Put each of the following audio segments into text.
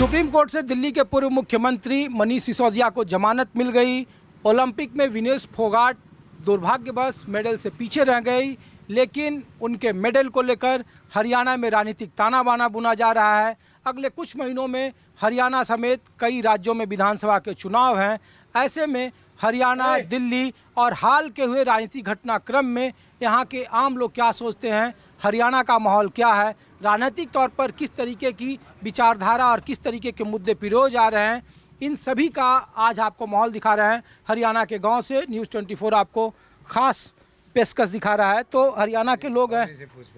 Supreme court से दिल्ली के पूर्व मुख्यमंत्री मनीष सिसोदिया को जमानत मिल गई। ओलंपिक में विनेश फोगाट दुर्भाग्यवश मेडल से पीछे रह गई, लेकिन उनके मेडल को लेकर हरियाणा में राजनीतिक ताना बाना बुना जा रहा है। अगले कुछ महीनों में हरियाणा समेत कई राज्यों में विधानसभा के चुनाव हैं। ऐसे में हरियाणा, दिल्ली और हाल के हुए राजनीतिक घटनाक्रम में यहाँ के आम लोग क्या सोचते हैं, हरियाणा का माहौल क्या है, राजनीतिक तौर पर किस तरीके की विचारधारा और किस तरीके के मुद्दे पिरोज आ रहे हैं, इन सभी का आज आपको माहौल दिखा रहे हैं। हरियाणा के गांव से न्यूज़ 24 आपको खास पेशकश दिखा रहा है। तो हरियाणा के लोग हैं।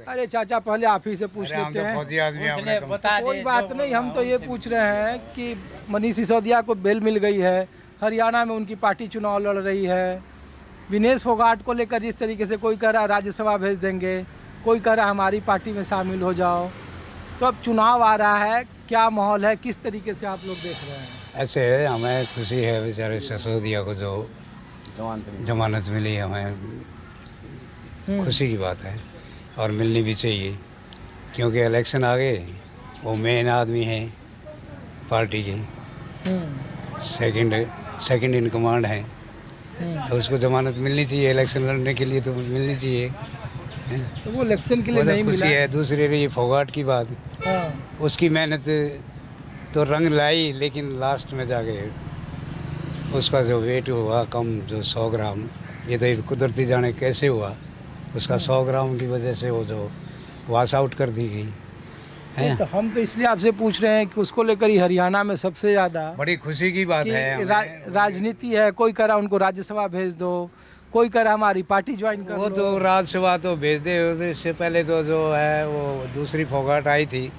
अरे चाचा, पहले आप ही से पूछ लेते हैं। कोई बात नहीं, हम तो ये पूछ रहे हैं कि मनीष सिसोदिया को बेल मिल गई है, हरियाणा में उनकी पार्टी चुनाव लड़ रही है। विनेश फोगाट को लेकर जिस तरीके से कोई कह रहा है राज्यसभा भेज देंगे, कोई कह रहा है हमारी पार्टी में शामिल हो जाओ। तो अब चुनाव आ रहा है, क्या माहौल है, किस तरीके से आप लोग देख रहे हैं? ऐसे है, हमें खुशी है बेचारे सिसोदिया को जो जमानत मिली, हमें खुशी की बात है और मिलनी भी चाहिए, क्योंकि इलेक्शन आ गए। वो मेन आदमी है पार्टी के, सेकंड इन कमांड है, तो उसको जमानत मिलनी चाहिए। इलेक्शन लड़ने के लिए तो मिलनी चाहिए। तो वो इलेक्शन के लिए नहीं खुशी मिला है। दूसरी रही फोगाट की बात, उसकी मेहनत तो रंग लाई, लेकिन लास्ट में जाके उसका जो वेट हुआ कम, जो 100 ग्राम, ये तो कुदरती जाने कैसे हुआ, उसका 100 ग्राम की वजह से वो जो वाश आउट कर दी गई है। तो हम तो इसलिए आपसे पूछ रहे हैं कि उसको लेकर ही हरियाणा में सबसे ज़्यादा बड़ी खुशी की बात है। राजनीति है। कोई कह रहा उनको राज्यसभा भेज दो, कोई कह रहा हमारी पार्टी ज्वाइन कर वो लो। तो राज्यसभा तो भेज दे। इससे पहले तो जो है वो दूसरी फोगाट आई थी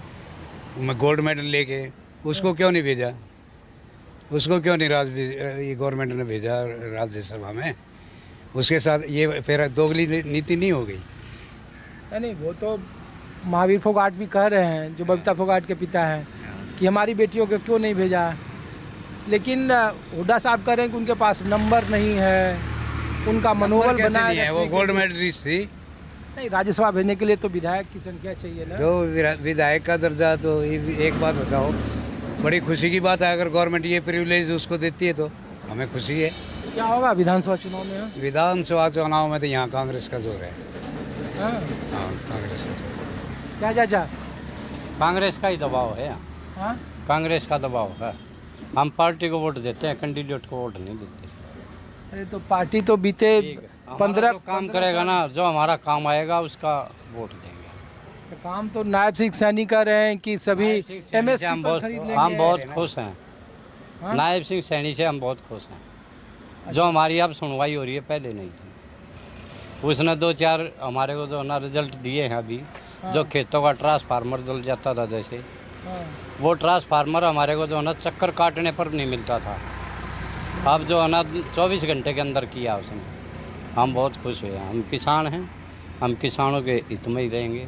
गोल्ड मेडल लेके, उसको क्यों नहीं भेजा? उसको क्यों नहीं ये गवर्नमेंट ने भेजा राज्यसभा में? उसके साथ ये फिर दोगली नीति नहीं हो गई? नहीं, वो तो महावीर फोगाट भी कह रहे हैं, जो बबीता फोगाट के पिता हैं, कि हमारी बेटियों को क्यों नहीं भेजा। लेकिन हुड्डा साहब कह रहे हैं कि उनके पास नंबर नहीं है, उनका मनोबल बना है। वो गोल्ड मेडलिस्ट थी। नहीं, राज्यसभा भेजने के लिए तो विधायक की संख्या चाहिए ना। तो विधायक का दर्जा, तो एक बात बताओ, बड़ी खुशी की बात है अगर गवर्नमेंट ये प्रिविलेज उसको देती है तो हमें खुशी है। क्या होगा विधानसभा चुनाव में? विधानसभा चुनाव में तो यहाँ कांग्रेस का जोर है। हाँ, कांग्रेस का जोर। क्या चाचा? कांग्रेस का ही दबाव है यहाँ। हाँ? कांग्रेस का दबाव है। हम पार्टी को वोट देते हैं, कैंडिडेट को वोट नहीं देते। अरे तो पार्टी तो बीते 15 काम करेगा ना, जो हमारा काम आएगा उसका वोट देंगे। काम तो नायब सिंह सैनी कर रहे हैं कि सभी एमएसपी हम पर खरीद लेंगे। हम बहुत खुश हैं। हाँ? नायब सिंह सैनी से हम बहुत खुश हैं। जो हमारी अब सुनवाई हो रही है, पहले नहीं थी। उसने 2-4 हमारे को जो ना रिजल्ट दिए हैं अभी। जो खेतों का ट्रांसफार्मर जल जाता था जैसे, वो ट्रांसफार्मर हमारे को जो है ना चक्कर काटने पर नहीं मिलता था, अब जो है ना 24 घंटे के अंदर किया उसने। हम बहुत खुश हुए हैं। हम किसान हैं, हम किसानों के हित में ही रहेंगे।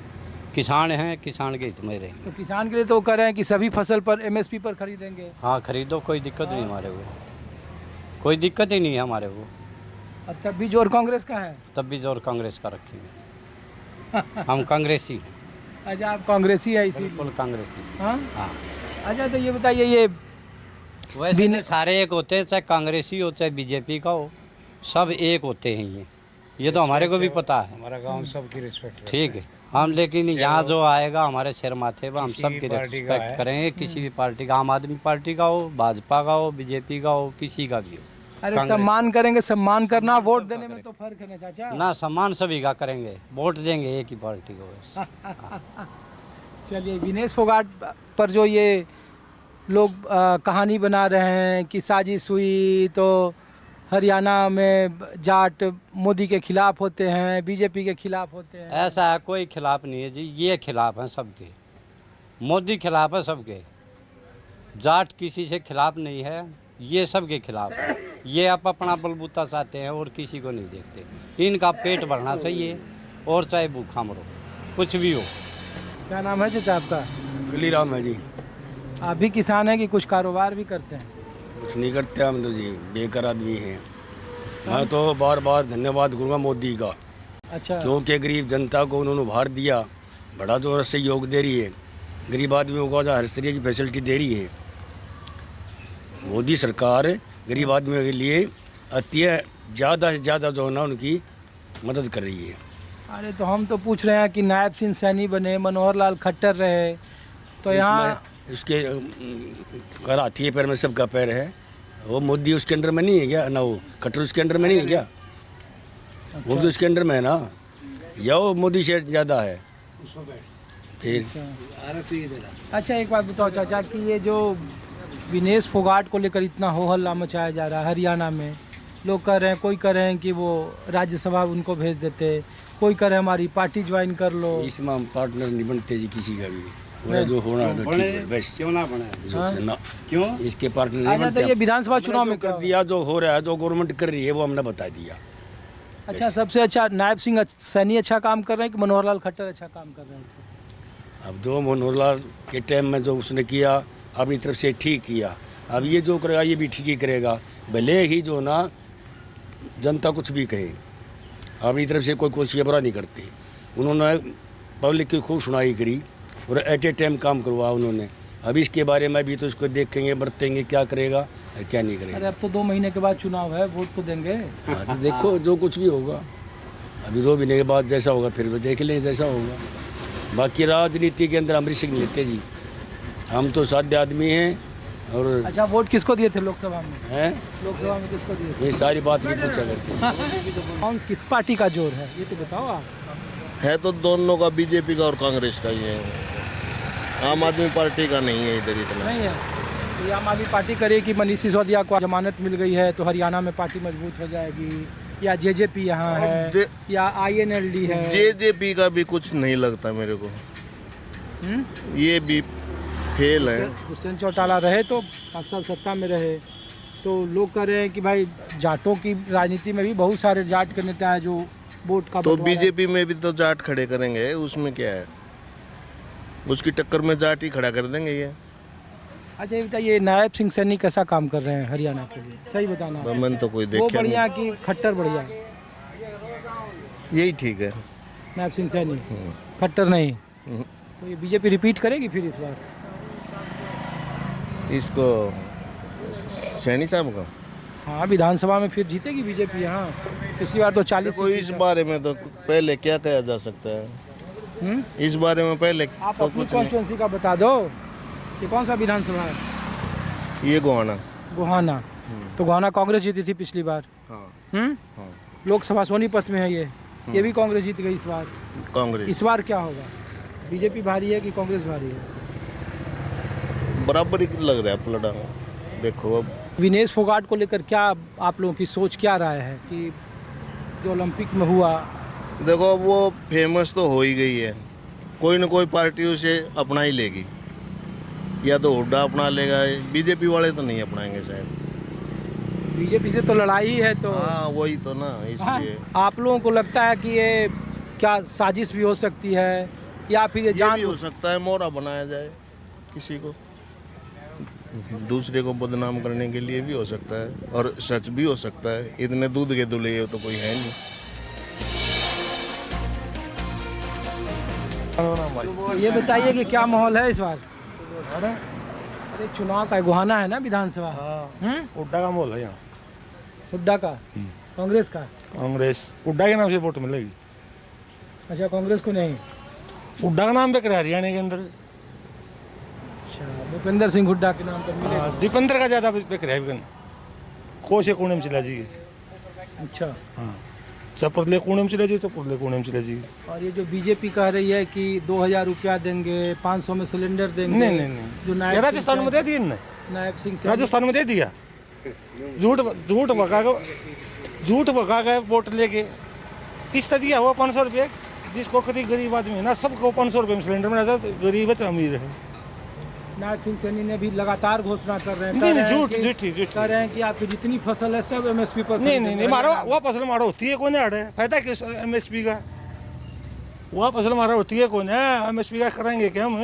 किसान हैं, किसान के हित में ही रहेंगे। तो किसान के लिए तो कह रहे हैं कि सभी फसल पर एमएसपी पर खरीदेंगे। हाँ, खरीदो, कोई दिक्कत नहीं हमारे को, कोई दिक्कत ही नहीं है हमारे को। और तब भी जोर कांग्रेस का है? तब भी जोर कांग्रेस का रखेंगे। हम कांग्रेसी हैं। अच्छा, आप कांग्रेसी है इसी? बिल्कुल कांग्रेसी। हाँ? हाँ। अच्छा, तो ये बताइए, ये वैसे तो सारे एक होते हैं, चाहे कांग्रेसी हो चाहे बीजेपी का हो, सब एक होते हैं। ये तो हमारे को भी पता है। हमारा गांव सबकी रिस्पेक्ट, ठीक है। हम लेकिन यहाँ जो आएगा हमारे सिर माथे पर, हम सबकी रिस्पेक्ट करेंगे। किसी भी पार्टी का, आम आदमी पार्टी का हो, भाजपा का हो, बीजेपी का हो, किसी का भी हो। अरे सम्मान करेंगे। सम्मान करना, वोट देने में तो फर्क है ना चाचा? ना, सम्मान सभी का करेंगे, वोट देंगे एक ही पार्टी को। चलिए, विनेश फोगाट पर जो ये लोग कहानी बना रहे हैं कि साजिश हुई, तो हरियाणा में जाट मोदी के खिलाफ होते हैं, बीजेपी के खिलाफ होते हैं। ऐसा है, कोई खिलाफ नहीं है जी। ये खिलाफ हैं सबके, मोदी खिलाफ है सबके, जाट किसी से खिलाफ नहीं है। ये सबके खिलाफ है। ये आप अपना बलबूता चाहते हैं और किसी को नहीं देखते। इनका पेट भरना चाहिए, और चाहे भूखा मरो, कुछ भी हो। क्या नाम है चाचा आपका? गलीराम है जी। आप भी किसान हैं कि कुछ कारोबार भी करते हैं? कुछ नहीं करते हम तो जी, बेकार आदमी हैं। मैं तो बार बार धन्यवाद करूँगा मोदी का। अच्छा, क्योंकि गरीब जनता को उन्होंने उभार दिया, बड़ा जो सहयोग दे रही है। गरीब आदमियों को हर तरह की फैसिलिटी दे रही है। मोदी सरकार गरीब आदमियों के लिए अति ज़्यादा से ज़्यादा जो है ना उनकी मदद कर रही है। अरे तो हम तो पूछ रहे हैं कि नायब सिंह सैनी बने, मनोहर लाल खट्टर रहे, तो यहाँ इसके कर हाथी है पैर में सबका पैर है। वो मोदी उसके अंडर में नहीं है क्या ना, वो खट्टर उसके अंडर में नहीं है क्या? वो तो उसके अंडर में है ना, या वो मोदी से ज़्यादा है फिर। अच्छा एक बात बताओ चाचा कि ये जो विनेश फोगाट को लेकर इतना हो हल्ला मचाया जा रहा है हरियाणा में, लोग कह रहे हैं, कोई कह रहे हैं कि वो राज्यसभा उनको भेज देते, कोई कह रहे हैं हमारी पार्टी ज्वाइन कर लो। इसमें हम पार्टनर नहीं बनते जी किसी का भी, वो जो होना है तो ठीक है बस। क्यों ना बने? ना क्यों इसके पार्टनर नहीं अच्छा तो बनते। ये विधानसभा चुनाव में कर दिया, जो हो रहा है, जो गवर्नमेंट कर रही है वो हमने बता दिया। अच्छा सबसे अच्छा नायब सिंह सैनी अच्छा काम कर रहे हैं कि मनोहर लाल खट्टर अच्छा काम कर रहे हैं? अब जो मनोहर लाल के टाइम में जो उसने किया अपनी तरफ से ठीक किया, अब ये जो करेगा ये भी ठीक ही करेगा, भले ही जो ना जनता कुछ भी कहे, अपनी तरफ से कोई कोशिश बुरा नहीं करती। उन्होंने पब्लिक की खूब सुनाई करी और एट ए टाइम काम करवा उन्होंने। अब इसके बारे में भी तो इसको देखेंगे बरतेंगे क्या करेगा और क्या नहीं अरे करेगा। अब तो 2 महीने के बाद चुनाव है, वोट तो देंगे। हाँ तो देखो जो कुछ भी होगा, अभी 2 महीने के बाद जैसा होगा फिर भी देख लें जैसा होगा। बाकी राजनीति के अंदर हम रिस्क नहीं लेते जी, हम तो साध्य आदमी हैं। और अच्छा वोट किसको दिए थे लोकसभा में? हैं लोकसभा में किसको दिए थे? ये सारी बात नहीं पूछा करते। कौन किस पार्टी का जोर है ये तो बताओ आप। है तो दोनों का, बीजेपी का और कांग्रेस का ही है, आम आदमी पार्टी का नहीं है इधर इतना। नहीं है तो ये आम आदमी पार्टी करे कि मनीष सिसोदिया को जमानत मिल गई है तो हरियाणा में पार्टी मजबूत हो जाएगी, या जेजेपी यहाँ है या आईएनएलडी है? जेजेपी का भी कुछ नहीं लगता मेरे को, ये भी फेल है। हुसैन चौटाला रहे तो 5 साल सत्ता में रहे, तो लोग कह रहे हैं कि भाई जाटों की राजनीति में भी बहुत सारे जाट के नेता हैं जो वोट का तो बंटवारा- बीजेपी में भी तो जाट खड़े करेंगे, उसमें क्या है, उसकी टक्कर में जाट ही खड़ा कर देंगे ये। अच्छा ये बताइए नायब सिंह सैनी कैसा काम कर रहे हैं हरियाणा के लिए, सही बताना। मैंने तो कोई वो देखा बढ़िया कि खट्टर बढ़िया? नहीं, यही ठीक है। नायब सिंह सैनी, खट्टर नहीं। तो ये बीजेपी रिपीट करेगी फिर इस बार? इसको सैनी साहब का हाँ विधानसभा में फिर जीतेगी बीजेपी यहाँ। पिछली बार तो 40 कोई इस बारे में तो पहले क्या कहा जा सकता है, इस बारे में पहले आप तो अपनी कुछ नहीं। कॉन्स्टिट्यूंसी का बता दो, ये कौन सा विधानसभा है? ये गोहाना। गोहाना। तो गोहाना कांग्रेस जीती थी पिछली बार। हाँ, लोकसभा सोनीपत में है ये भी कांग्रेस जीत गई इस बार। कांग्रेस इस बार क्या होगा, बीजेपी भारी है कि कांग्रेस भारी है? बराबर ही लग रहा है पलड़ा। देखो अब विनेश फोगाट को लेकर क्या आप लोगों की सोच, क्या राय है कि जो ओलंपिक में हुआ? देखो वो फेमस तो हो ही गई है, कोई ना कोई पार्टी उसे अपना ही लेगी, या तो हुड्डा अपना लेगा, बीजेपी वाले तो नहीं अपनाएंगे शायद। बीजेपी से तो लड़ाई है तो हाँ वही तो ना, हाँ, इसलिए आप लोगों को लगता है कि ये क्या साजिश भी हो सकती है या फिर ये ये जान भी हो सकता है मोहरा बनाया जाए किसी को, दूसरे को बदनाम करने के लिए भी हो सकता है, और सच भी हो सकता है। इतने दूध के दुले तो कोई है नहीं। ये बताइए कि क्या माहौल है इस बार? अरे चुनाव का गोहाना है ना विधानसभा। हुड्डा का माहौल है यहाँ। हुड्डा का, कांग्रेस का? कांग्रेस हुड्डा के नाम से वोट मिलेगी। अच्छा कांग्रेस को नहीं? हुड्डा का नाम बेकर हरियाणा के अंदर। अच्छा भूपेंद्र सिंह हुड्डा के नाम पर मिलेगा। दीपेंद्र का ज़्यादा बेकर है कोसे कोने में चला जी। अच्छा हाँ, जब पुरले कोने में चले जी तो पुरले कोने में चले जी। और ये जो बीजेपी कह रही है कि 2000 रुपया देंगे, 500 में सिलेंडर देंगे। नहीं जो ये नायब राजस्थान में दे दिए इनने, नायब सिंह सैनी- राजस्थान में दे दिया। झूठ भगा गए वोट लेके। किस्त दिया हुआ 500 रुपये, जिसको कभी गरीब आदमी है ना सबको 500 रुपये में सिलेंडर मिला था, गरीब है तो अमीर है। नायब सिंह सैनी ने भी लगातार घोषणा कर रहे हैं। नहीं, कह रहे हैं झूठ, कि- झूठी। कह रहे हैं कि आपकी जितनी फसल है सब एमएसपी पर नहीं मारो वह फसल मारो होती है कौन है, अड़े फायदा किस एमएसपी का, वह फसल मारा होती है कौन है, एमएसपी का कराएंगे क्या हम?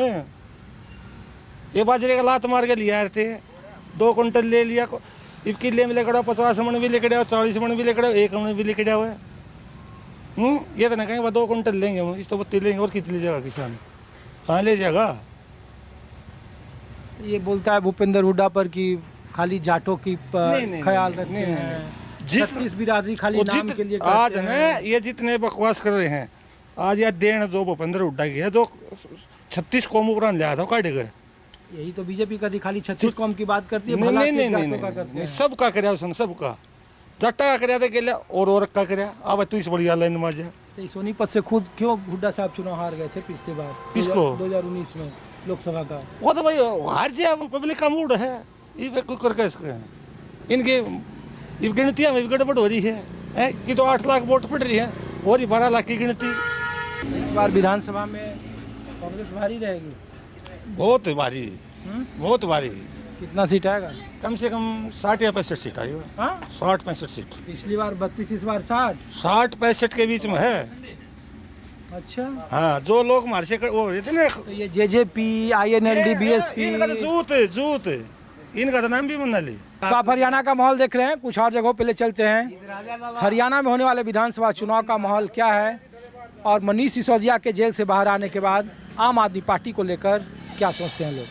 ये बाजरे का लात मार के लिया थे, 2 कुंटल ले लिया, इब किले में लेकर 50 मन भी लेकर आओ, 40 मन भी लेकर आओ, 1 मन भी लेकर आओ है। ये तो ना कहेंगे 2 कुंटल लेंगे हम, इस तो 32 लेंगे, और कितनी ले जाएगा किसान, कहाँ ले जाएगा? ये बोलता है भूपेंद्र हुड्डा पर कि खाली जाटों की ख्याल रखते हैं, 36 बिरादरी खाली नाम के लिए आज करते ना हैं। ये जितने बकवास कर रहे हैं, आज यह देन दो भूपेंद्र हुड्डा की है, जो 36 कौम उपरांत लिया था काट गए। यही तो बीजेपी का खाली 36 कौम की बात करती है, नहीं भला नहीं सिर्फ नहीं जाटों का नहीं, करते नहीं हैं। सबका कराया उसने, सबका जट्टा का कराया था के और का कराया। अब तू इस बढ़िया लाइन में जा। तो इस सोनीपत से खुद क्यों हुड्डा साहब चुनाव हार गए थे पिछली बार? किसको? 2019 में लोकसभा का। वो तो भाई हार जाए, पब्लिक का मूड है, ये कोई कर कैसे इनके ये गिनतियाँ में भी गड़बड़ हो रही है कि तो 8 लाख वोट पड़ रही है और ये 12 लाख की गिनती। इस बार विधानसभा में कांग्रेस भारी रहेगी। बहुत भारी, बहुत भारी। कितना सीट आएगा? कम से कम 60 या 65 सीट आई। हाँ, 60-65 सीट, पिछली बार 32, इस बार 60। 60-65 के बीच में है। अच्छा, हाँ, जो लोग हमारे से वो रहे थे ना, तो ये जेजेपी, INLD, बीएसपी, इनका तो जूत इनका तो नाम भी मना ली। तो आप हरियाणा का माहौल देख रहे हैं, कुछ और जगहों पे ले चलते हैं। हरियाणा में होने वाले विधानसभा चुनाव का माहौल क्या है और मनीष सिसोदिया के जेल से बाहर आने के बाद आम आदमी पार्टी को लेकर क्या सोचते हैं लोग।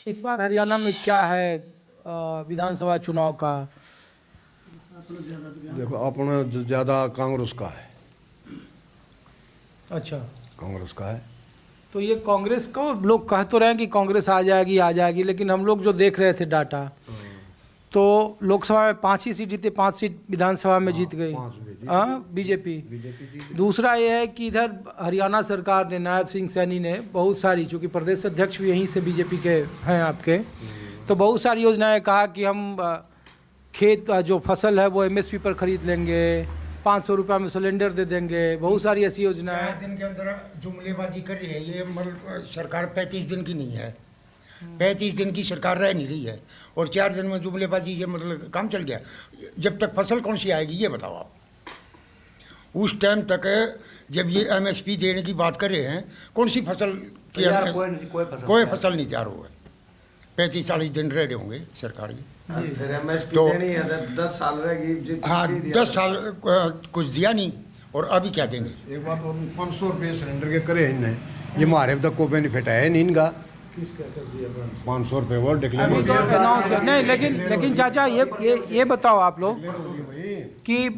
इस बार हरियाणा में क्या है विधानसभा चुनाव का? देखो अपना ज़्यादा कांग्रेस का है, अच्छा, कांग्रेस का है। तो ये कांग्रेस को लोग कह तो रहे हैं कि कांग्रेस आ जाएगी, लेकिन हम लोग जो देख रहे थे डाटा, तो लोकसभा में 5 ही सीट जीते, 5 सीट विधानसभा में जीत गई बीजेपी। दूसरा ये है कि इधर हरियाणा सरकार ने, नायब सिंह सैनी ने बहुत सारी, चूँकि प्रदेश अध्यक्ष भी यहीं से बीजेपी के हैं आपके, तो बहुत सारी योजनाएं कहा कि हम खेत जो फसल है वो MSP पर खरीद लेंगे, 500 रुपये में सिलेंडर दे देंगे, बहुत सारी ऐसी योजनाएं। 4 दिन के अंदर जुमलेबाजी कर रही है ये, मतलब सरकार 35 दिन की नहीं है, 35 दिन की सरकार रह नहीं रही है और 4 दिन में जुमलेबाजी, ये मतलब काम चल गया। जब तक फसल कौन सी आएगी ये बताओ आप। उस टाइम तक जब ये MSP देने की बात कर रहे हैं, कौन सी फसल की कोई फसल नहीं तैयार हुआ। 35-40 दिन रह रहे होंगे सरकार की। फिर MSP तो देनी है, 10 साल रहेगी। हाँ, 10 साल कुछ दिया नहीं और अभी क्या देंगे। एक बात 500 रुपये सिलेंडर के करे इनने, ये हमारे तक को बेनिफिट है नहीं इनका। 500 रुपये वो डिक्लेयर हो गया। नहीं, लेकिन चाचा ये बताओ आप लोग कि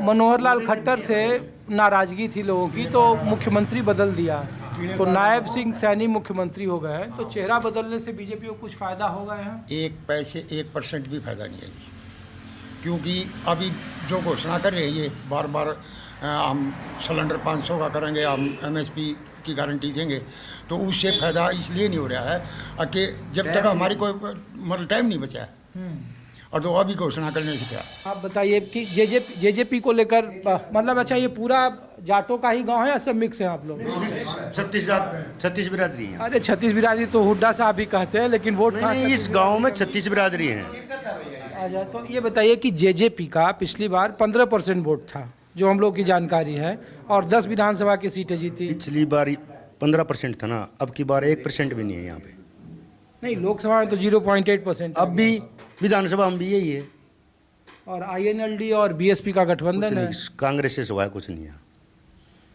मनोहर लाल खट्टर से नाराजगी थी लोगों की, तो मुख्यमंत्री बदल दिया, तो नायब सिंह सैनी मुख्यमंत्री हो गए हैं, तो चेहरा बदलने से बीजेपी को कुछ फायदा होगा यहाँ? 1% भी फायदा नहीं है, क्योंकि अभी जो घोषणा कर रहे हैं ये बार बार, हम सिलेंडर 500 का करेंगे, हम MSP की गारंटी देंगे, तो उससे फायदा इसलिए नहीं हो रहा है कि जब तक हमारी कोई मतलब टाइम नहीं बचा है, और तो अभी घोषणा करने से क्या। आप बताइए कि जेजेपी को लेकर मतलब, अच्छा ये पूरा जाटों का ही गांव है या सब मिक्स है आप लोग? 36 बिरादरी हैं। अरे 36 बिरादरी तो हुड्डा साहब भी कहते हैं, लेकिन वोट नहीं, इस गांव में 36 बिरादरी हैं। अच्छा, तो ये बताइए कि जेजेपी का पिछली बार 15% वोट था, जो हम लोग की जानकारी है, और 10 विधानसभा की सीटें जीती। पिछली बार 15% था ना, अब की बार 1% भी नहीं है यहाँ पे। नहीं, लोकसभा में तो 0.8%। अब भी विधानसभा में भी यही है। और INLD और BSP का गठबंधन है। कांग्रेस से सिवाय कुछ नहीं है।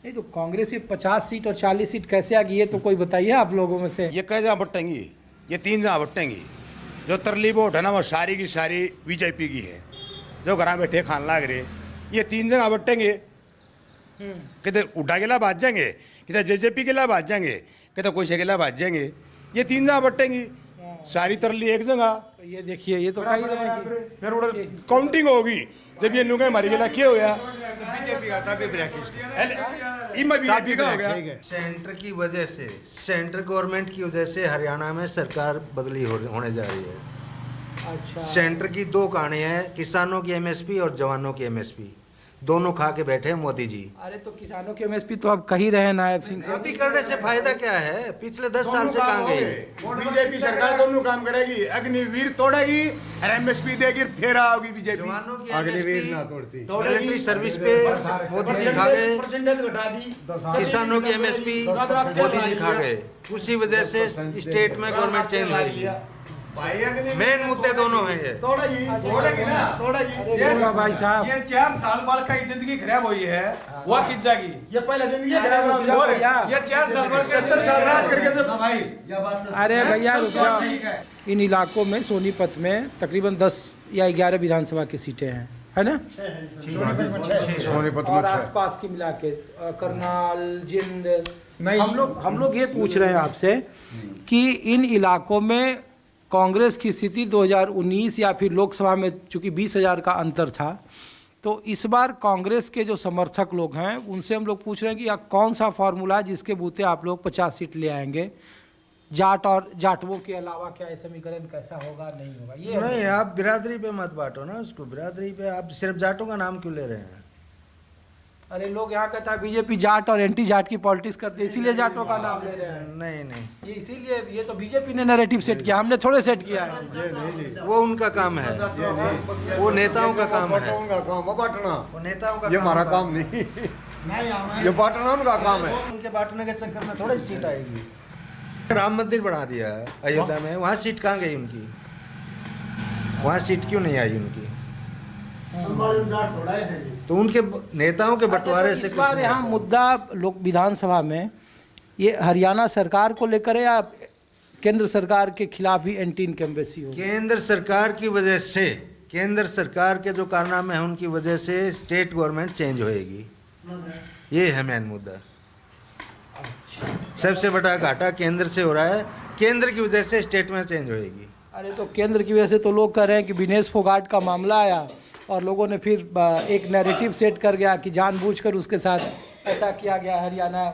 नहीं, तो कांग्रेस से 50 सीट और 40 सीट कैसे आ गई है, तो कोई बताइए आप लोगों में से। ये कई जगह बटेंगी, ये 3 जगह बटेंगी। जो तरली वोट है ना, वो सारी की सारी बीजेपी की है, जो घर बैठे खान लाग रहे, ये 3 जगह बटेंगे। किधर उड्डा के लाभ आ जाएंगे, किधर जेजेपी के लाभ आ जाएंगे, किधर कोई से के लाभ आ जाएंगे। ये 3 जगह बटेंगी, सारी तरली एक जगह। तो ये देखिए, ये तो कही रहे हैं कि फिर काउंटिंग होगी, जब ये नुगे हमारी के लखी हो गया बीजेपी का था, बीजेपी का हो गया। सेंटर की वजह से, सेंटर गवर्नमेंट की वजह से हरियाणा में सरकार बदली होने जा रही है। अच्छा, सेंटर की 2 कहानियां हैं, किसानों की MSP और जवानों की MSP, दोनों खा के बैठे हैं मोदी जी। अरे तो किसानों के MSP तो आप कही रहे हैं नायब सिंह से। अभी करने से फायदा क्या है? पिछले 10 साल से कहाँ गए? बीजेपी सरकार दोनों काम करेगी, अग्निवीर तोड़ेगी और MSP देगी, फिर आओगी बीजेपी। जवानों की अग्निवीर ना MSP मिलिट्री सर्विस पे मोदी जी खा गए, किसानों की MSP मोदी जी खा गए, उसी वजह से स्टेट में गवर्नमेंट चेंज हुई। मेन मुद्दे दोनों हैं ये। बोलो भाई साहब। ये 4 साल बाल का जिंदगी खराब हुई है, वो किस जाएगी? ये पहले जिंदगी खराब हुई है, ये 4 साल बाल का 70 साल राज करके अरे भैया रुक जाओ। इन इलाकों में सोनीपत में तकरीबन 10 या 11 विधानसभा की सीटें हैं, है ना? सोनीपत और में आसपास की मिला के करनाल, जिंद। हम लोग ये पूछ रहे हैं आपसे कि इन इलाकों में कांग्रेस की स्थिति 2019 या फिर लोकसभा में चूंकि 20,000 का अंतर था, तो इस बार कांग्रेस के जो समर्थक लोग हैं उनसे हम लोग पूछ रहे हैं कि कौन सा फार्मूला जिसके बूते आप लोग 50 सीट ले आएंगे? जाट और जाटवों के अलावा क्या ये समीकरण कैसा होगा, नहीं होगा? ये नहीं, आप बिरादरी पे मत बांटो ना उसको। बिरादरी पे आप सिर्फ जाटों का नाम क्यों ले रहे हैं? अरे लोग यहाँ कहता है बीजेपी जाट और एंटी जाट की पॉलिटिक्स करते हैं, इसीलिए जाटों का नाम ले रहे हैं। नहीं, ये इसीलिए, ये तो बीजेपी ने नैरेटिव सेट किया, हमने थोड़े सेट किया है। वो उनका काम है, वो नेताओं का काम है, उनका काम है बांटना, वो नेताओं का ये हमारा काम नहीं, ये बांटना उनका काम है। उनके बांटने के चक्कर में थोड़ी सीट आएगी। राम मंदिर बना दिया है अयोध्या में, वहाँ सीट कहाँ गई उनकी? वहाँ सीट क्यों नहीं आई उनकी? तो उनके नेताओं के बंटवारे से इस बार यहाँ मुद्दा लोक विधानसभा में ये हरियाणा सरकार को लेकर है या केंद्र सरकार के खिलाफ ही एंटी इनकम्बेंसी हो? केंद्र सरकार की वजह से, केंद्र सरकार के जो कारनामे हैं उनकी वजह से स्टेट गवर्नमेंट चेंज होएगी, ये है मेन मुद्दा। सबसे बड़ा घाटा केंद्र से हो रहा है, केंद्र की वजह से स्टेट में चेंज होएगी। अरे तो केंद्र की वजह से तो लोग कह रहे हैं कि विनेश फोगाट का मामला आया और लोगों ने फिर एक नैरेटिव सेट कर गया कि जानबूझकर उसके साथ ऐसा किया गया, हरियाणा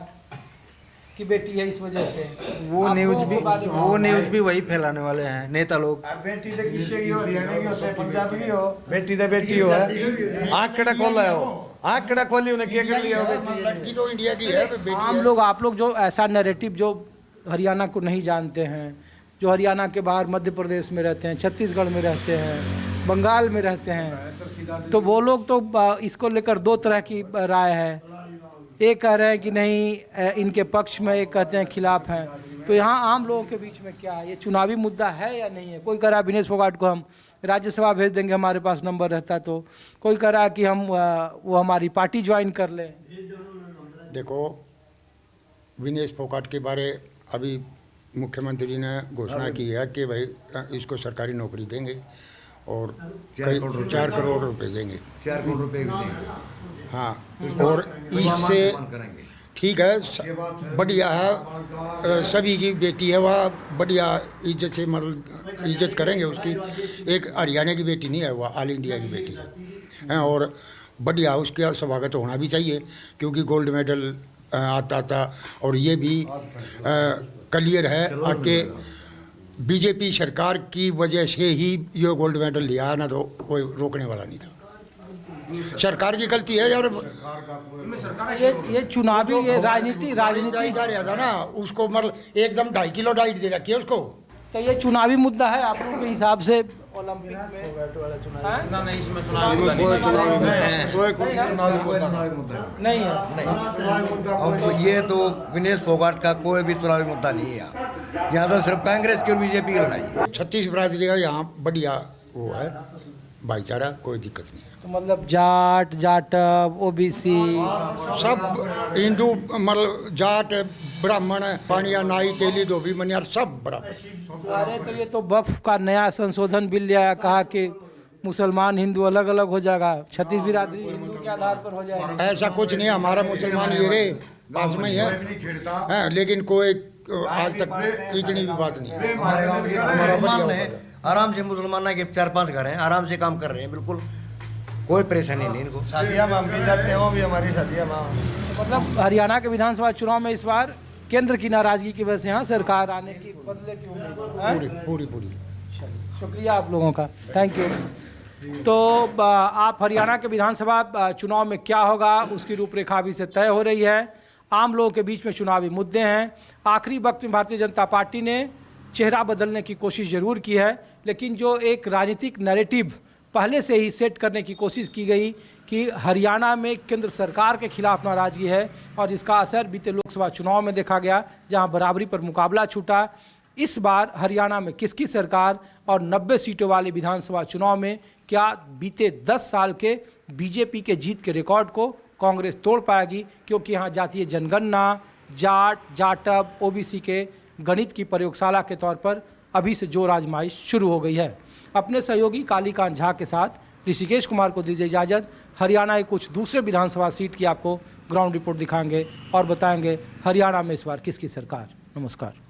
की बेटी है इस वजह से। वो न्यूज भी वही फैलाने वाले हैं नेता लोग। बेटी तो किसी की हो, हरियाणा की हो, पंजाब की हो, बेटी तो बेटी हो है। आँख कड़ा खोला है, वो आँख कड़ा खोली उन्हें क्या कर लिया? लड़की तो इंडिया की है, बेटी आम लोग, आप लोग जो ऐसा नैरेटिव जो हरियाणा को नहीं जानते हैं, जो हरियाणा के बाहर मध्य प्रदेश में रहते हैं, छत्तीसगढ़ में रहते हैं, बंगाल में रहते हैं, तो वो लोग तो इसको लेकर दो तरह की राय है। एक कह रहे हैं कि नहीं इनके पक्ष में, एक कहते हैं खिलाफ हैं। तो यहाँ आम लोगों के बीच में क्या है, ये चुनावी मुद्दा है या नहीं है? कोई कह रहा है विनेश फोगाट को हम राज्यसभा भेज देंगे, हमारे पास नंबर रहता तो। कोई कह रहा है कि हम वो हमारी पार्टी ज्वाइन कर लें। देखो, विनेश फोगाट के बारे अभी मुख्यमंत्री ने घोषणा की है कि भाई इसको सरकारी नौकरी देंगे और 4 करोड़ रुपए देंगे। 4 करोड़ रुपए भी देंगे। हाँ, और इससे ठीक है, बढ़िया है, सभी की बेटी है, वह बढ़िया इज्जत से मतलब इज्जत करेंगे उसकी। एक हरियाणा की बेटी नहीं है, वह ऑल इंडिया की बेटी है और बढ़िया उसका स्वागत होना भी चाहिए, क्योंकि गोल्ड मेडल आता और ये भी क्लियर है कि बीजेपी सरकार की वजह से ही ये गोल्ड मेडल लिया है, ना तो कोई रोकने वाला नहीं था। सरकार की गलती है यार। ये चुनावी, ये राजनीति जा रहा था ना, उसको मतलब एकदम 2.5 किलो डाइट दे रखी है उसको। तो ये चुनावी मुद्दा है आप लोगों के हिसाब से? ओलंपिक में नहीं है, तो ये तो विनेश फोगाट का कोई भी चुनावी मुद्दा नहीं है। यहाँ तो सिर्फ कांग्रेस की और बीजेपी की लड़ाई है। 36 बिरादरी का यहाँ बढ़िया वो है, भाईचारा, कोई दिक्कत नहीं है। तो मतलब जाट, जाटव, ओबीसी सब हिंदू, मतलब जाट, ब्राह्मण, पानिया, नाई, तेली, धोबी, मनियार सब बराबर। अरे तो ये तो वक्फ का नया संशोधन बिल लिया, कहा कि मुसलमान हिंदू अलग अलग हो जाएगा, 36 बिरादरी हिंदू के आधार पर हो जाएगी। ऐसा कुछ नहीं, हमारा मुसलमान ये रे पास में ही है, लेकिन कोई आज तक इतनी भी बात नहीं है। हमारा बढ़िया आराम से मुसलमान के 4-5 घर हैं, आराम से काम कर रहे हैं, बिल्कुल कोई परेशानी नहीं इनको। शादियाँ हम भी करते हैं, वो भी हमारी शादियाँ। मतलब हरियाणा के विधानसभा चुनाव में इस बार केंद्र की नाराजगी की वजह से यहाँ सरकार आने की बदले की उम्मीद? पूरी। शुक्रिया आप लोगों का, थैंक यू। तो आप हरियाणा के विधानसभा चुनाव में क्या होगा उसकी रूपरेखा अभी से तय हो रही है। आम लोगों के बीच में चुनावी मुद्दे हैं। आखिरी वक्त में भारतीय जनता पार्टी ने चेहरा बदलने की कोशिश ज़रूर की है, लेकिन जो एक राजनीतिक नैरेटिव पहले से ही सेट करने की कोशिश की गई कि हरियाणा में केंद्र सरकार के खिलाफ नाराज़गी है, और इसका असर बीते लोकसभा चुनाव में देखा गया, जहां बराबरी पर मुकाबला छूटा। इस बार हरियाणा में किसकी सरकार और 90 सीटों वाले विधानसभा चुनाव में क्या बीते 10 साल के बीजेपी के जीत के रिकॉर्ड को कांग्रेस तोड़ पाएगी, क्योंकि यहाँ जातीय जनगणना, जाटअप, ओबीसी के गणित की प्रयोगशाला के तौर पर अभी से जोर आजमाइश शुरू हो गई है। अपने सहयोगी कालीकांत झा के साथ ऋषिकेश कुमार को दीजिए इजाज़त। हरियाणा के कुछ दूसरे विधानसभा सीट की आपको ग्राउंड रिपोर्ट दिखाएंगे और बताएंगे हरियाणा में इस बार किसकी सरकार। नमस्कार।